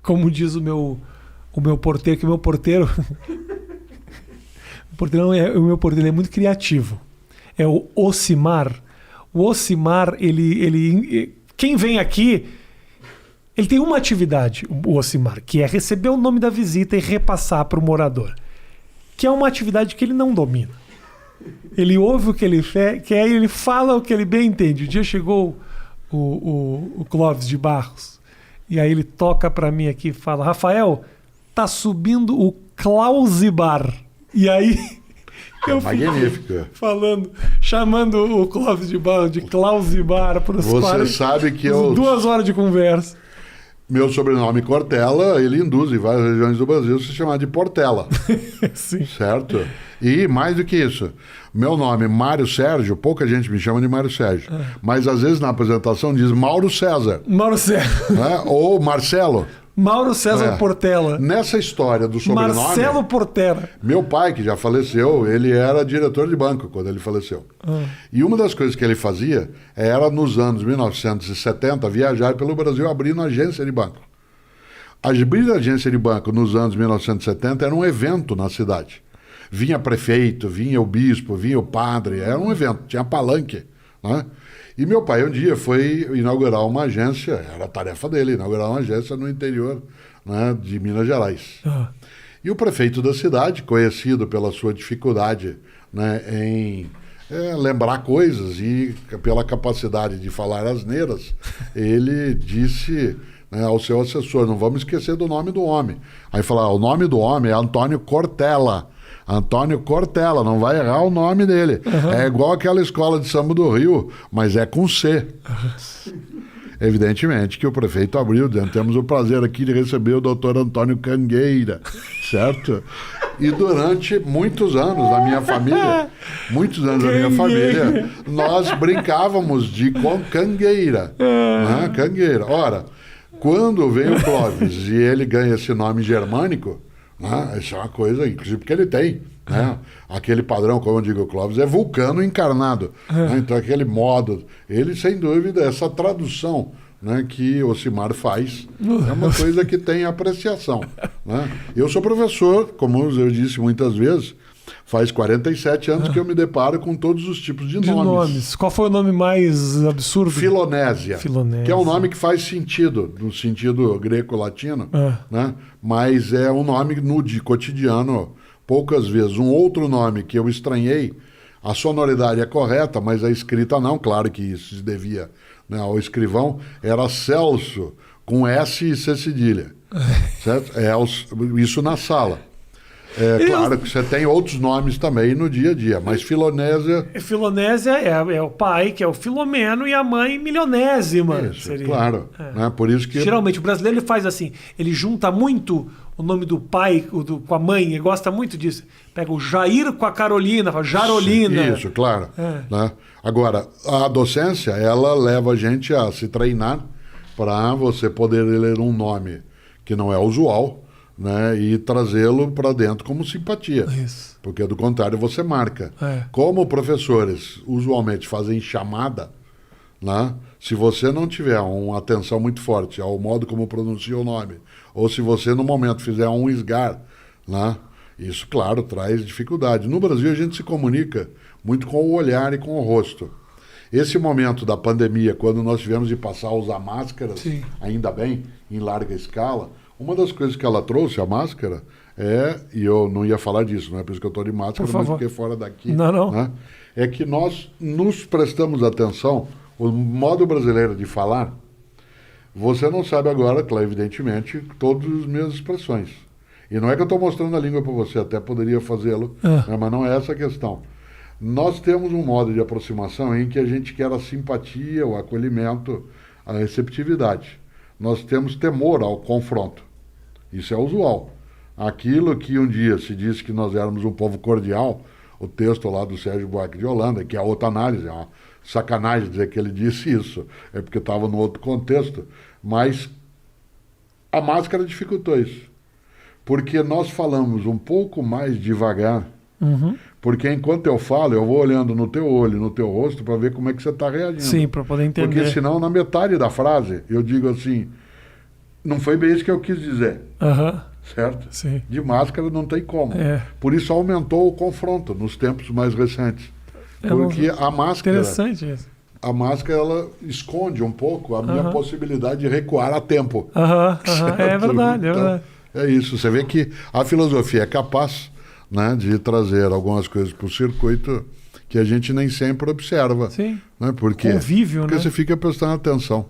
como diz o meu porteiro, que o meu porteiro... o meu porteiro é muito criativo. É o Ocimar. O Ocimar, quem vem aqui, ele tem uma atividade, o Ocimar, que é receber o nome da visita e repassar para o morador. Que é uma atividade que ele não domina. Ele ouve o que ele quer e ele fala o que ele bem entende. Um dia chegou o Clóvis de Barros, e aí ele toca para mim aqui e fala: Rafael, tá subindo o Clausibar. E aí eu magnífico. chamando o Clóvis de Barros de Clausibar para os Você sabe que eu... 2 horas de conversa. Meu sobrenome Cortella, ele induz em várias regiões do Brasil se chamar de Portela. Sim. Certo? E mais do que isso, meu nome Mário Sérgio, pouca gente me chama de Mário Sérgio, mas às vezes na apresentação diz Mauro César. Mauro César. Né? Ou Marcelo. Mauro César Portela. Nessa história do sobrenome... Marcelo Portela. Meu pai, que já faleceu, ele era diretor de banco quando ele faleceu. E uma das coisas que ele fazia era, nos anos 1970, viajar pelo Brasil abrindo agência de banco. Abrir agência de banco nos anos 1970 era um evento na cidade. Vinha prefeito, vinha o bispo, vinha o padre, era um evento, tinha palanque, né? E meu pai um dia foi inaugurar uma agência, era a tarefa dele, inaugurar uma agência no interior, né, de Minas Gerais. E o prefeito da cidade, conhecido pela sua dificuldade, né, em lembrar coisas e pela capacidade de falar asneiras, ele disse, né, ao seu assessor: não vamos esquecer do nome do homem. Aí falou: o nome do homem é Antônio Cortella. Antônio Cortella, não vai errar o nome dele. É igual aquela escola de samba do Rio, mas é com C. Evidentemente que o prefeito abriu, temos o prazer aqui de receber o doutor Antônio Cangueira, certo? E durante muitos anos da minha família, nós brincávamos de Cangueira, né? Cangueira. Ora, quando vem o Clóvis e ele ganha esse nome germânico, isso é uma coisa, inclusive porque ele tem, né? Aquele padrão, como eu digo, o Clóvis é vulcano encarnado, né? Então aquele modo, ele sem dúvida, essa tradução, né, que o Ocimar faz, é uma coisa que tem apreciação, né? Eu sou professor, como eu disse muitas vezes, faz 47 anos que eu me deparo com todos os tipos de nomes. Qual foi o nome mais absurdo? Filonésia, que é um nome que faz sentido, no sentido greco-latino, né? Mas é um nome de cotidiano, poucas vezes. Um outro nome que eu estranhei, a sonoridade é correta, mas a escrita não, claro que isso se devia, né, ao escrivão, era Celso, com S e C cedilha. Certo? Isso na sala. Claro que você tem outros nomes também no dia a dia, mas Filonésia... Filonésia é o pai, que é o Filomeno, e a mãe Milionésima. Isso, seria. Claro. Né? Por isso que... Geralmente o brasileiro ele faz assim, ele junta muito o nome do pai com a mãe, ele gosta muito disso. Pega o Jair com a Carolina, fala Jarolina. Isso, claro. Né? Agora, a docência, ela leva a gente a se treinar para você poder ler um nome que não é usual, né, e trazê-lo para dentro como simpatia. Isso. Porque do contrário você marca. Como professores usualmente fazem chamada, né, se você não tiver uma atenção muito forte ao modo como pronuncia o nome, ou se você no momento fizer um esgar, né, isso, claro, traz dificuldade. No Brasil a gente se comunica muito com o olhar e com o rosto. Esse momento da pandemia, quando nós tivemos de passar a usar máscaras, sim, ainda bem, em larga escala, uma das coisas que ela trouxe, a máscara, e eu não ia falar disso, não é por isso que eu estou de máscara, mas fiquei fora daqui. Não. Né? É que nós nos prestamos atenção, o modo brasileiro de falar, você não sabe agora, claro, evidentemente, todas as minhas expressões. E não é que eu estou mostrando a língua para você, até poderia fazê-lo, né? Mas não é essa a questão. Nós temos um modo de aproximação em que a gente quer a simpatia, o acolhimento, a receptividade. Nós temos temor ao confronto. Isso é usual. Aquilo que um dia se disse que nós éramos um povo cordial, o texto lá do Sérgio Buarque de Holanda, que é outra análise, é uma sacanagem dizer que ele disse isso, é porque estava no outro contexto, mas a máscara dificultou isso. Porque nós falamos um pouco mais devagar, porque enquanto eu falo, eu vou olhando no teu olho, no teu rosto, para ver como é que você está reagindo. Sim, para poder entender. Porque senão, na metade da frase, eu digo assim, Não foi bem isso que eu quis dizer, Aham. certo? Sim. De máscara não tem como. É. Por isso aumentou o confronto nos tempos mais recentes. Porque a máscara, Interessante isso. a máscara ela esconde um pouco a minha possibilidade de recuar a tempo. Aham. Certo? É verdade, é Então, verdade. é isso. Você vê que a filosofia é capaz, né, de trazer algumas coisas para o circuito que a gente nem sempre observa. Sim. Né? Por quê? Convívio, Porque né? você fica prestando atenção.